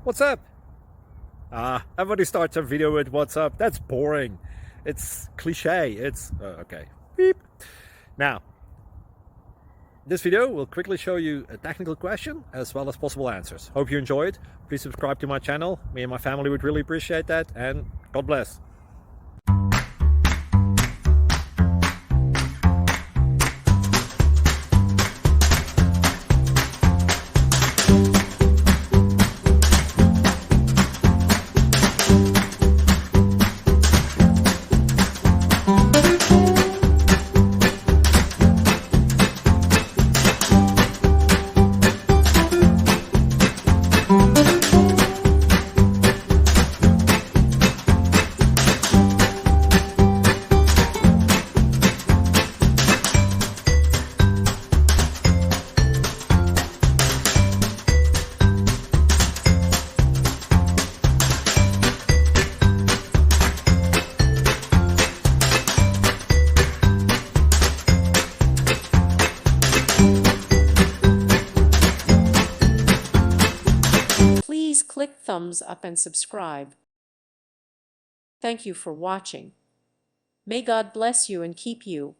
What's up? Everybody starts a video with what's up. That's boring. It's cliche. It's okay. Beep. Now, this video will quickly show you a technical question as well as possible answers. Hope you enjoy it. Please subscribe to my channel. Me and my family would really appreciate that, and God bless. Please click thumbs up and subscribe. Thank you for watching. May God bless you and keep you.